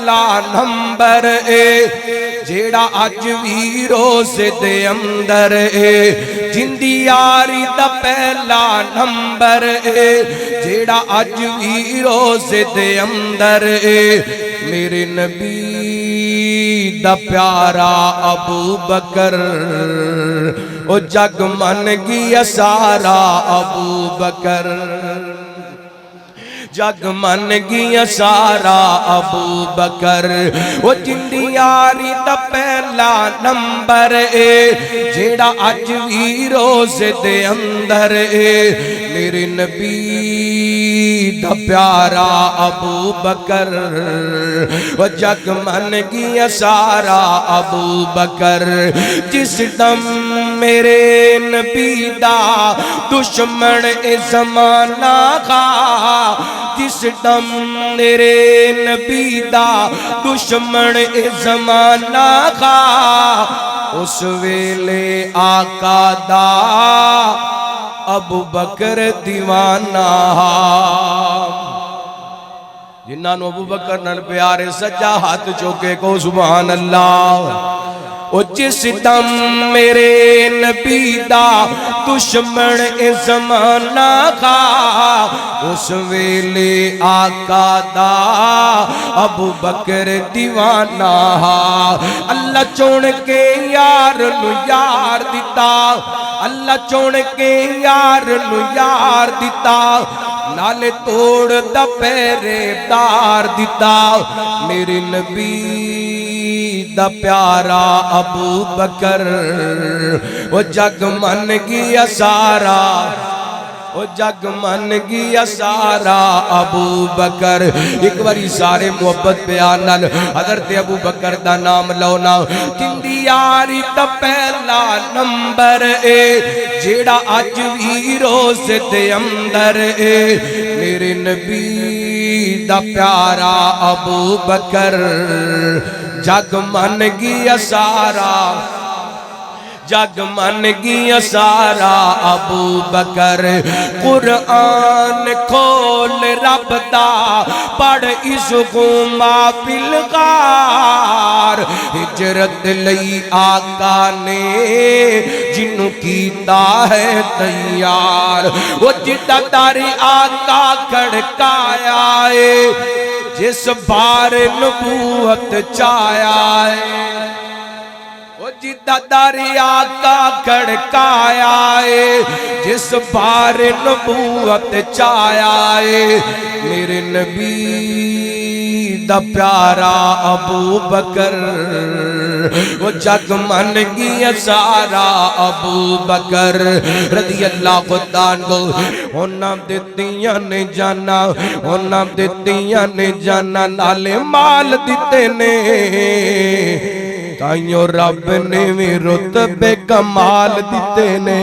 پہلا نمبر جیڑا اج وی روزے دے اندر جندی یاری دا پہلا نمبر جیڑا اج وی روزے دے اندر میرے نبی دا پیارا ابو بکر او جگ من گیا سارا ابو بکر جگ من گیا سارا ابو بکر وہ جندی یاری دا پہلا نمبر جیڑا اج وی روزے دے اندر میرے نبی دا پیارا ابو بکر وہ جگ من گیا سارا ابو بکر جس دم میرے نبی دا دشمن زمانہ کا جس دم میرے نبی دا دشمن زمانہ کا اس ویلے آقا دا ابو بکر دیوانہ جنہاں نو ابو بکر نال پیارے سجا ہاتھ چوکے کو سبحان اللہ او جس دم میرے نبی دا دشمن زمانہ کا اس ویلے آقا دا ابو بکر دیوانہ اللہ چون کے یار نو یار دیتا اللہ چون کے یار نو یار دیتا نالے توڑ دا پیرے دار دیتا میرے نبی دا پیارا ابو بکر وہ جگ من گیا سارا وہ جگ من گیا سارا ابو بکر ایک باری سارے محبت بیانال حضرت ابو بکر دا نام لونا جندی یاری دا پہلا نمبر جیڑا اج وی روزے دے اندر میرے نبی دا پیارا ابو بکر جگ من گیا سارا جگ من گیا سارا ابو بکر قرآن کھول رب دا پڑھ عشقوں ما بالغار ہجرت لئی آقا نے جنوں کیتا ہے تیار وہ جدہ داری آقا کھڑکایا ہے جس بار نبوت چایا ہے وہ جدہ داری آقا کھڑکایا ہے جس بار نبوت چایا ہے میرے نبی دا پیارا ابو بکر وہ جگ من گیا سارا ابو بکر رضی اللہ عنہ ہونا دیتیاں نے جانا ہونا دیتیاں نے جانا نالے مال دیتے نے تائیوں رب نے بھی رتبے کمال دیتے نے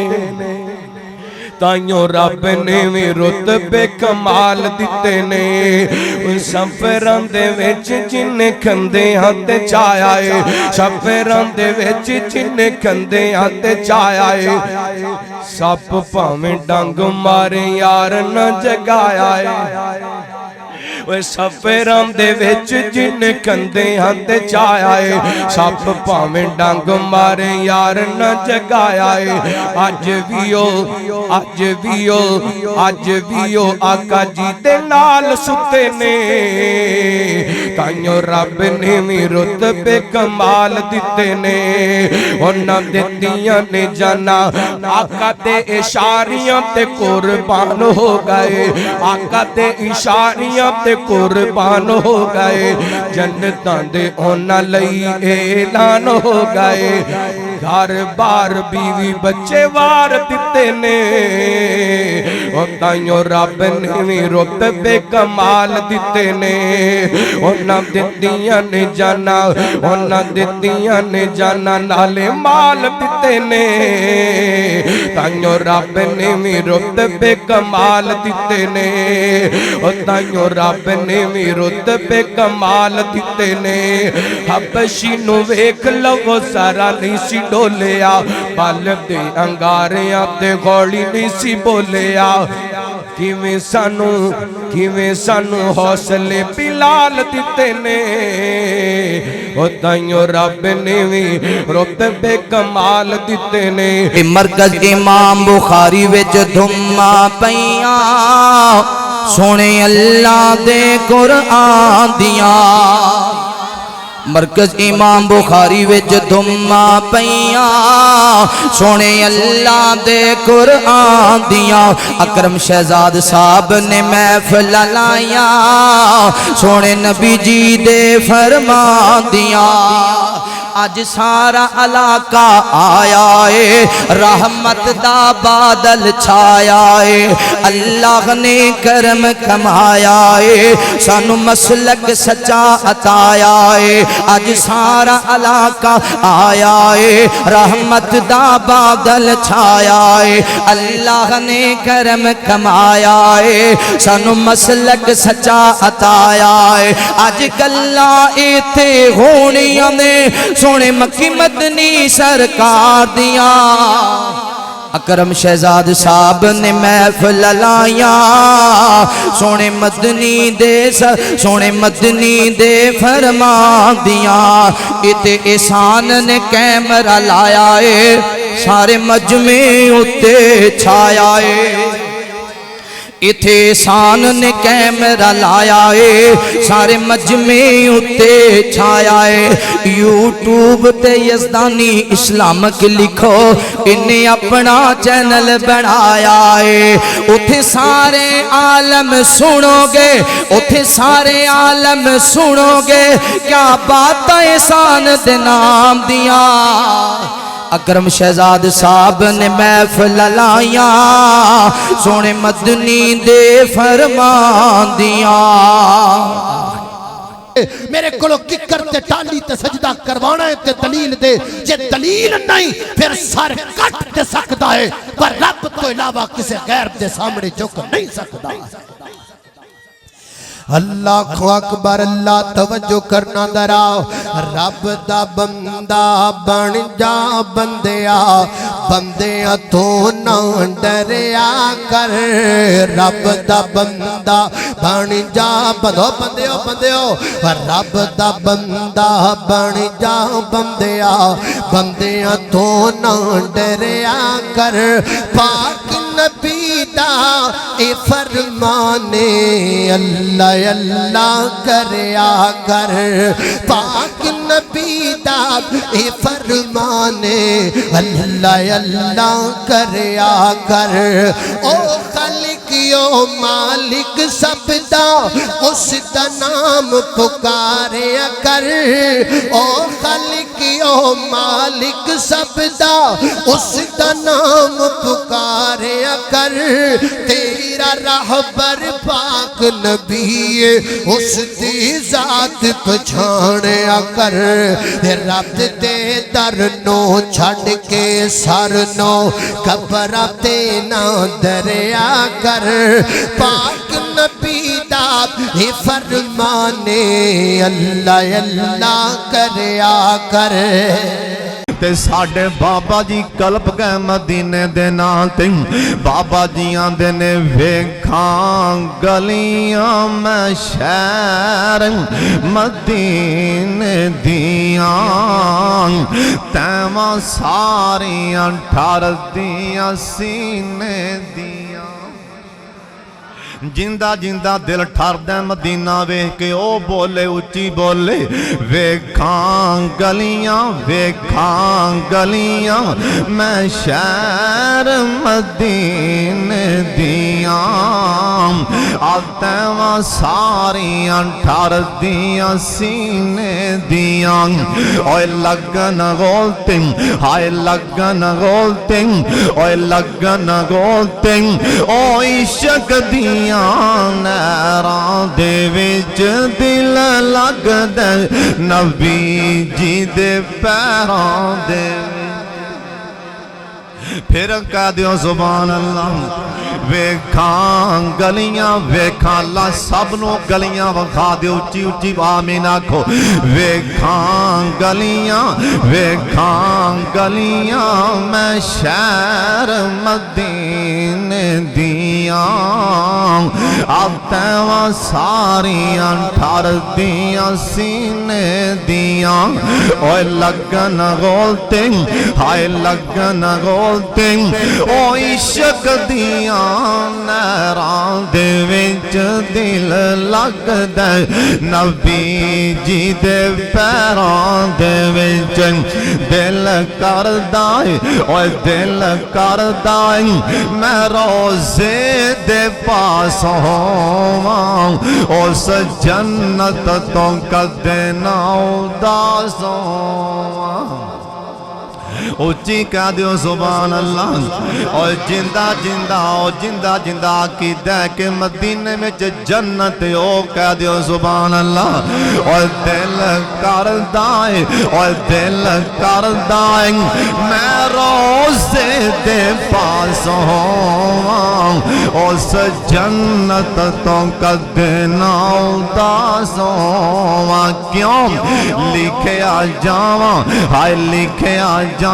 تائیوں رب نے بھی رتبے کمال دیتے نے سفران دے وچ جن کھندے ہاتھ چایا ہے سفران دے وچ جن کھندے ہاتھ چایا ہے سپ پاویں ڈنگ مارے یار نہ جگایا ہے وہ سفران دے وچ جن کندے ہاتھ چایا ہے سپ پاویں ڈنگ مارے یار نہ جگایا ہے اج ویو آقا جی دے نال ستے نے تائیوں رب نے بھی رتبے کمال دیتے نے انہاں دتیاں نے جانا آقا دے اشاریاں تے قربان ہو گئے آقا دے اشاریاں تے قربان ہو گئے جنتاں دے اونا لئی اعلان ہو گئے گھر بار بیوی بچے وار دیتے نے تائیوں رب نے بھی رتبے کمال دیتے نے اونا دتیاں نے جانا اونا دتیاں نے جانا نالے مال دیتے نے تائیوں رب نے بھی رتبے کمال دیتے نے تائیوں رب نے بھی رتبے کمال دیتے نے حبشی نو ویکھ لو سارا نہیں سی ڈولیا بال دے انگاریاں تے گوڑی نہیں سی بولیا کیویں سانو حوصلے بلال دیتے نے او تائیوں رب نے بھی رتبے کمال دیتے نے مرکز امام بخاری وچ دھما پیاں سونے اللہ دے قرآن دیاں مرکز امام بخاری وچ دھما پیاں سونے اللہ دے قرآن دیاں اکرم شہزاد صاحب نے محفل لایا سونے نبی جی دے فرمان دیاں آج سارا علاقہ آیا ہے رحمت دا بادل چھایا ہے اللہ نے کرم کمایا ہے سانو مسلک سچا عطایا ہے آج سارا علاقہ آیا ہے رحمت دا بادل چھایا ہے اللہ نے کرم کمایا ہے سانو مسلک سچا عطایا ہے آج گلا ایتھے ہونیاں نے سونے مکی مدنی سرکار دیاں اکرم شہزاد صاحب نے محفل لایا سونے مدنی دے فرمان دیاں اتے احسان نے کیمرہ لایا ہے سارے مجمع اتے چھایا ہے اتے احسان نے کیمرہ لایا ہے سارے مجمع اتے چھایا ہے یوٹیوب تے یزدانی اسلامک لکھو انہیں اپنا چینل بنایا ہے اتے سارے عالم سنو گے کیا بات احسان دے نام دیاں اکرم شہزاد صاحب نے محفل لایا سونے مدنی دے فرمان دیاں میرے کلو ککر تے ٹالی تے سجدہ کروانا ہے تے دلیل دے جے دلیل نہیں پھر سر کٹ دے سکتا ہے پر رب تو علاوہ کسے غیر دے سامنے جھک نہیں سکتا اللہ اکبر اللہ توجہ کرنا دراؤ رب دا بندہ بن جا بندیاں تو نہ ڈریا کر رب دا بندہ بن جا بندیو رب دا بندہ بن جا بندیاں تو نہ ڈریا کر پاک نبی دا اے فرمانے اللہ اللہ کریا کر پاک نبی دا اے فرمانے اللہ اللہ کریا کر او خالقیو مالک سب دا اس دا نام پکاریا کر او خالقیو مالک سب دا اس دا نام پکاریا کر تیرا رہبر پاک نبی اس دی ذات پچھاڑیا کر رب دے در نو چھڑ کے سر نو قبرہ تے نہ دریا کر پاک نبی دا فرمانے اللہ اللہ کریا کر تے ساڑھے بابا جی کلپ گئے مدینے دے ناتے بابا جی آندے نے ویکھاں گلیاں میں شہر مدینے دیاں تیماں ساریاں ٹھار دیاں سینے دیاں جندہ جندہ دل ٹھار دے مدینہ ویکھ کے او بولے اچھی بولے ویکھاں گلیاں میں شہر مدینے دیاں آتیواں ساریاں ٹھار دیاں سینے دیاں اوے لگن غولتیں ہائے لگن غولتیں اوے لگن غولتیں او عشق دیاں نیران دے وچ دل لگ دے نبی جی دے پیران دے پھر کہہ دیو سبحان اللہ ویکھاں گلیاں ویکھاں اللہ سب نو گلیاں وکھا دیو اچھی اچھی آمین آکھو ویکھاں گلیاں میں شہر مدینے دیاں اب تیواں ساریاں ٹھار دیاں سینے دیاں اوے لگن غولتے ہائے لگن غولتے او عشق دیاں نہراں دے وچ دل لگ دے نبی جی دے پیراں دے وچ دل کر دائے اوے دل کر دائے میں روزے دے پاس ہواں اس جنت تو کدے نہ اداس ہواں اچھی کہہ دیو سبحان اللہ اور جندہ جندہ کی دے کے مدینے میں جنت او کہہ دیو سبحان اللہ اور دل کر دائیں میں روزے دے پاس ہواں اس جنت تو کدے نہ اداس ہواں کیوں لکھے آ جاواں ہائے لکھے آ جاواں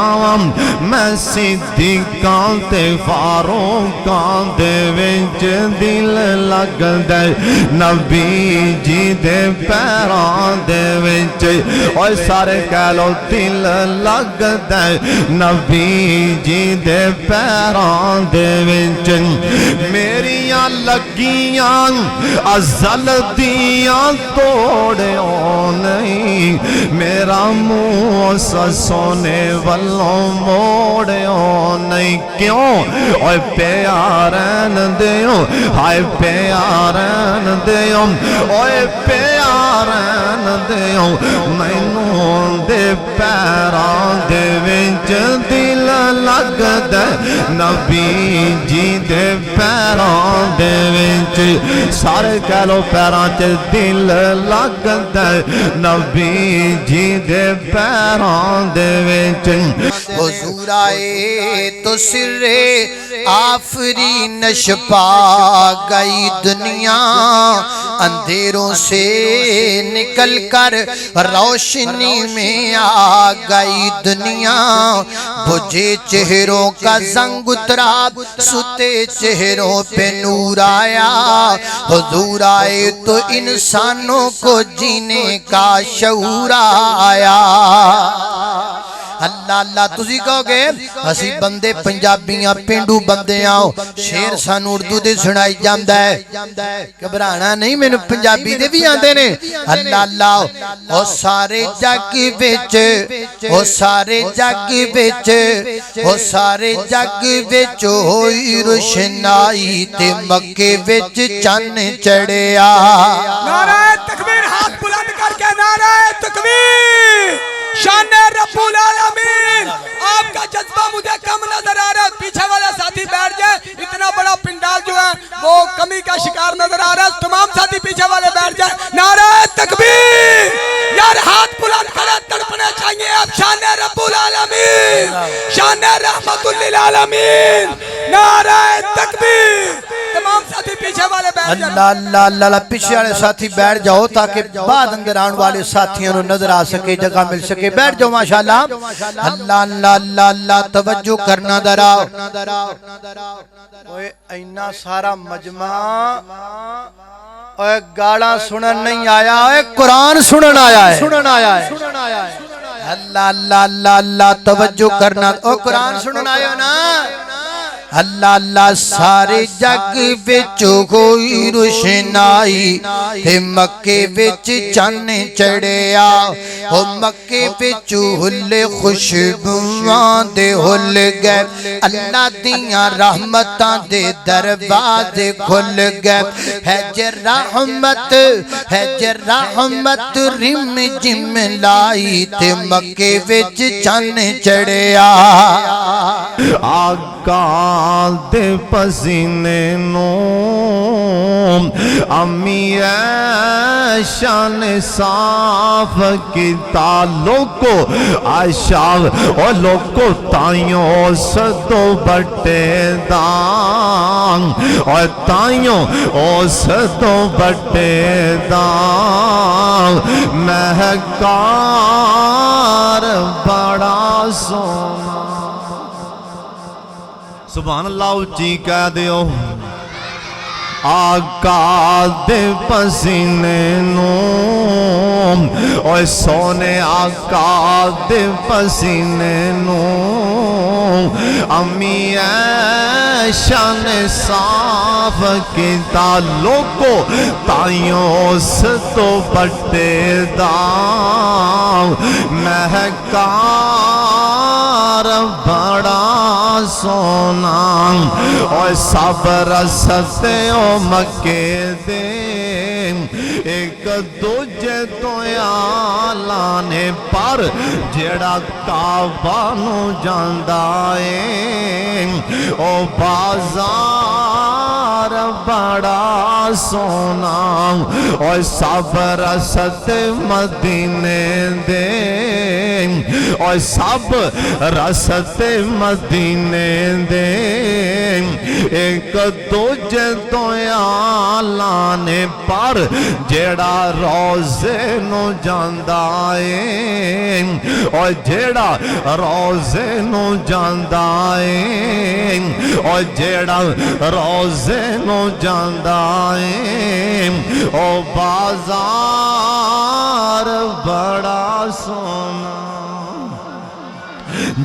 میں صدیقاں تے فاروقاں دے وچ دل لگ دے نبی جی دے پیراں دے وچ اوے سارے کہہ لو دل لگ دے نبی جی دے پیراں دے وچ میریاں لگیاں ازل دیاں توڑیوں نہیں میرا منہ سونے والوں موڑیوں نہیں کیوں اوے پیارین دیوں ہائے پیارین دیوں اوے پیارین دیوں مینوں دے پیراں دے وچ دل لگ دے نبی جی دے پیراں دے وچ سارے کہہ لو پیراں چ دل لگ دے نبی جی دے پیراں دے وچ حضور آئے تو سر آفرین چھپا گئی دنیا اندھیروں سے نکل کر روشنی میں آ گئی دنیا بجھے چہروں کا زنگ اترا ستے چہروں پہ نور آیا حضور آئے تو انسانوں کو جینے کا شعور آیا اللہ اللہ تسی کہو گے اسی بندے پنجابیاں پینڈو بندے آؤ شیر سان اردو دے سنائی جاندہ ہے گھبرانا نہیں میں نے پنجابی دے بھی آندے نے اللہ اللہ او سارے جگ وچ او سارے جگ وچ او سارے جگ وچ ہوئی روشنائی تے مکے وچ چن چڑھیا نعرہ تکبیر ہاتھ بلند کر کے نعرہ تکبیر شان رب العالمین آپ کا جذبہ مجھے کم نظر آ رہا ہے پیچھے والا ساتھی بیٹھ جائے اتنا بڑا پنڈال جو ہے وہ کمی کا شکار نظر آ رہا ہے تمام ساتھی پیچھے والے بیٹھ جائے نعرہ تکبیر یار ہاتھ بلند کرے تڑپنے چاہیے اب شان رب العالمین شان رحمت للعالمین نعرہ تکبیر تمام ساتھی پیچھے والے بیٹھ جائے اللہ اللہ اللہ اللہ پیچھے والے ساتھی بیٹھ جاؤ تاکہ بعد اندر آن والے ساتھیوں نے نظر آ سکے جگہ مل سکے بیٹھ جاؤ ماشاءاللہ اللہ اللہ اللہ اللہ توجہ کرنا دراؤ اینا سارا مجمع گاڑا سنن نہیں آیا قرآن سنن آیا ہے اللہ اللہ اللہ اللہ توجہ کرنا قرآن سنن آیا نا اللہ اللہ سارے جگ وچ ہوئی روشنائی تے مکے وچ چن چڑھیا او مکے وچ ہل خوشبواں دے ہل گئے اللہ دیاں رحمتاں دے دروازے کھل گئے ہے جے رحمت رم جم لائی تے مکے وچ چن چڑھیا آقا دے پسینے نو امی عائشہ نے صاف کیتا لوگو عائشہ اور لوگو تائیوں سدو بٹے دان اور تائیوں سدو بٹے دان مہکار بڑا سونا سبحان اللہ اچھی کہہ دیو آقا دے پسینے نو اوہ سونے آقا دے پسینے نو امی عائشہ نے صاف کیتا لوگو تائیوں ستو بٹے داں مہکار بڑا سونا اوہ سب رستے او مکے دے ایک دوجے تو آلانے پر جیڑا کعبانو جاندائے او بازار بڑا سونا او سب رست مدینے دے او سب رست مدینے دے ایک دوجے تو آلانے پر جیڑا روزے نو جاندائے اور جیڑا روزے نو جاندائے اور جیڑا روزے نو جاندائے او بازار بڑا سونا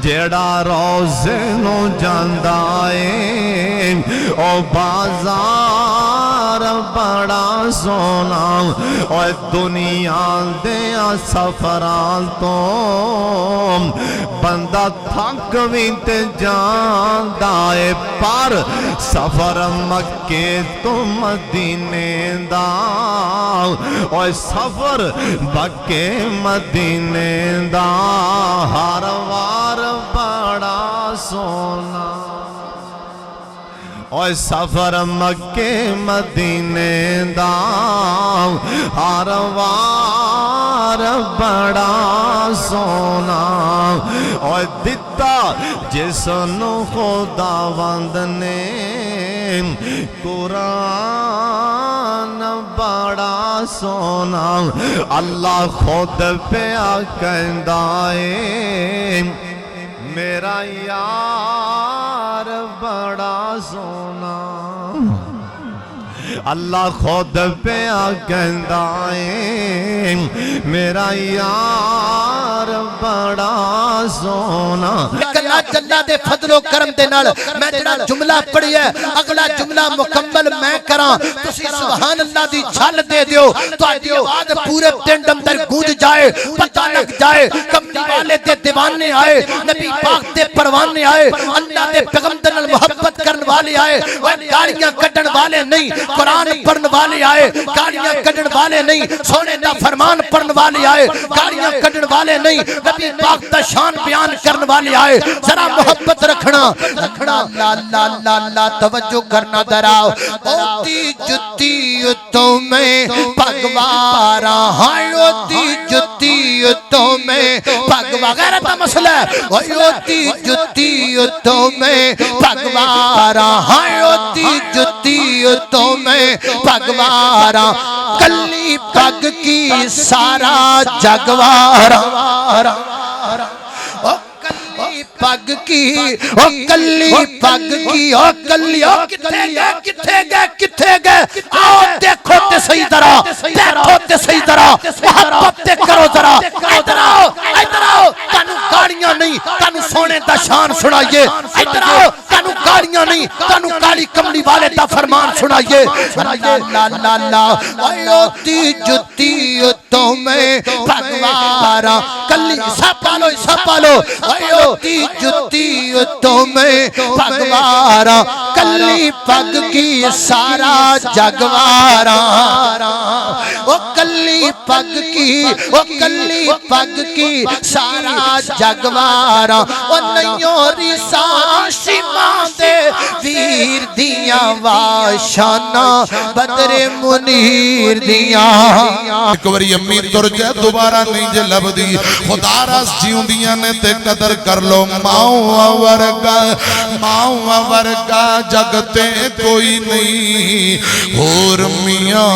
جیڑا روزے نو جاندائے او بازار بڑا سونا اور دنیا دیا سفران تو بندہ تھک بھی تے جاندائے پر سفر مکے تو مدینے دا اور سفر مکے مدینے دا ہر وار بڑا سونا اور سفر مکے مدینے دا ہر وار بڑا سونا اور دتا جس نو خداوند نے قرآن بڑا سونا اللہ خود پیا کہندائے میرا یار بڑا سونا اللہ خود پیا کہندائے میرا یار بڑا سونا اللہ جلہ دے فضل و کرم دے نال میں جڑا جملہ پڑھی ہے اگلا جملہ مکمل میں کراں تسی سبحان اللہ دی چھل دے دیو تو آدھی آواز پورے پنڈ اندر گونج جائے پتہ لگ جائے کملی والے دے دیوانے آئے نبی پاک دے پروانے آئے اللہ دے پیغمبر نال محبت کرن والے آئے گاڑیاں کڈن والے نہیں قرآن پڑھن والے آئے گاڑیاں کڈن والے نہیں سونے دا فرمان پڑھن والے آئے گاڑیاں کڈن والے نہیں نبی پاک دا شان بیان کرن والے آئے ذرا محبت رکھنا لا لا لا لا توجہ کرنا دراؤ اوتی جتی تو میں پگوارا ہائے اوتی جتی تو میں پگوارا غیرت مسئلہ ہے اوتی جتی تو میں پگوارا ہائے اوتی جتی تو میں پگوارا کلی پگ کی سارا جگوارا پگ کی او کلی پگ کی او کلی او کتھے گئے آؤ دیکھو تے صحیح طرح دیکھو تے صحیح طرح محبت تے کرو ذرا ادھر آؤ تانوں گاڑیاں نہیں تانوں سونے دا شان سنائیے ادھر آؤ تانوں کالیاں نہیں تانو کالی کملی والے دا فرمان سنائیے لا لا لا ایوتی جتی تمہیں بھگوارا کلی سب پالو ایوتی جتی تمہیں بھگوارا کلی پگ کی سارا جگوارا او کلی پگ کی سارا جگوارا او نیوری ساشی ماندے ویر دیاں واشانا بدر منیر دیاں ایک وری امی تر جے دوبارہ نہیں جے لب دی خدا راس جیوں دیاں نے تے قدر کر لو ماؤں ورگا جگتے کوئی نہیں اور میاں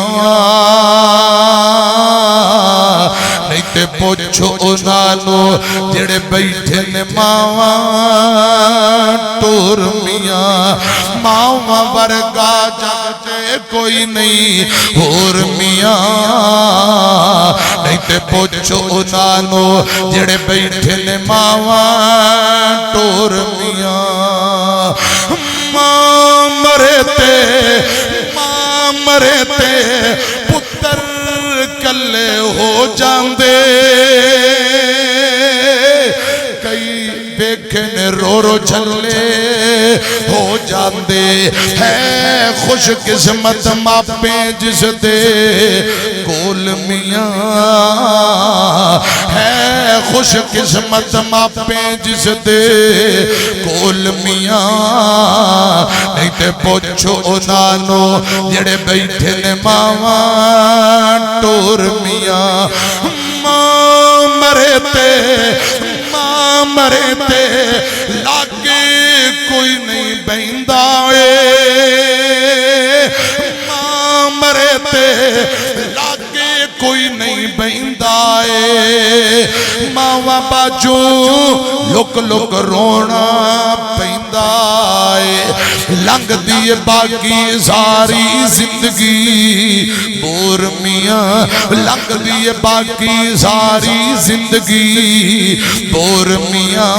نہیں تے پوچھو انانو جڑے بیٹھے نے ماواں ٹور میاں ماواں ورگا جگتے کوئی نہیں اور میاں نہیں تے پوچھو انانو جڑے بیٹھے نے ماواں ٹور میاں ماں مرے تے پتر کلے ہو جاندے کئی بیکھنے رو جھلے ہو جاندے ہے خوش قسمت ماپیں جس دے کول میاں ہے خوش قسمت ماپیں جس دے کول میاں نہیں تے پوچھو انانو جڑے بیٹھے نے ماواں ٹور میاں ماں مرے تے لاگے کوئی نہیں بہندہ ماں مرے تے لاگے کوئی نہیں بہندہ ماں باجو لک لک رونا پہندہ لنگ دیے باقی ساری زندگی بور میاں لنگ دیے باقی ساری زندگی بور میاں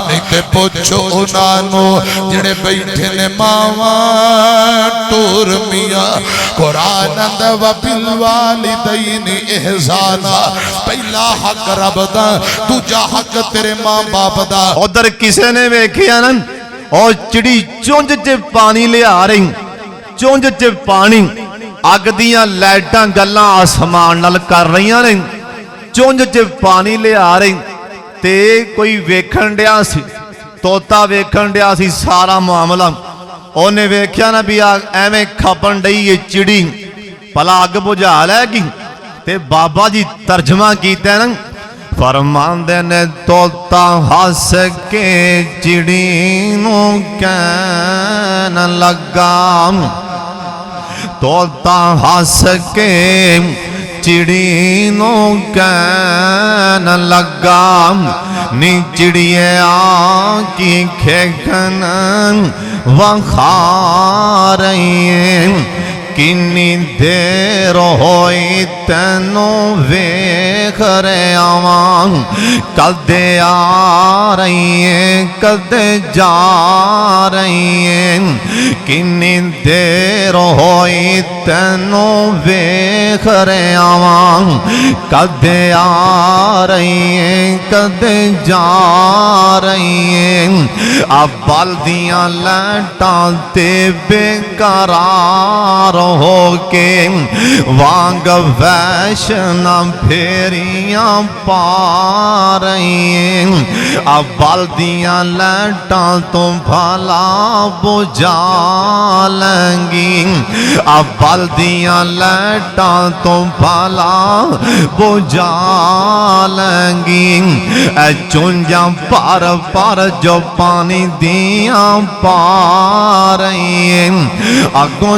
نہیں تے پوچھو انانو جڑے بیٹھے نے ماواں ٹور میاں قرآن اندہ وبالوالدین احسانا پہلا حق رب دا دوجا حق تیرے ماں باپ دا ادھر کسے نے ویکھیا نا اور چڑی چونج چ پانی لے آ رہی چونج چ پانی اگ دیاں لائٹاں گلاں آسمان نال کر رہیاں نے چونج چ پانی لے آ رہی تے کوئی ویکھن ڈیا سی توتا ویکھن ڈیا سی سارا معاملہ اونے ویکھیا نا بھی ایویں کھپن ڈئی یہ چڑی پلا اگ بجھا لے گی تے بابا جی ترجمہ کیتے نا فرماندے نے توتا ہس کے چڑی نو کہن لگا توتا ہس کے چڑی نو کہن لگا نی چڑیے آنکی کھیکن وخا رہی ہیں کنی دیر ہوئی تینوں ویکھ رہے آوان کدے آ رہی ہیں کدے جا رہی ہیں کنی دیر ہوئی تینوں ویکھ رہے آوان کدے آ رہی ہیں کدے جا رہی ہیں اب بالدیاں لٹاں تے بے قرار ہو کے وانگ ویشنا پھیریاں پا رہی ہیں اب بالدیاں لٹاں تو بھلا بجھا لیں گی اب بالدیاں لٹاں تو بھلا بجھا لیں گی اے چونجاں پار پار جو پانی دیاں پا رہی ہیں اگوں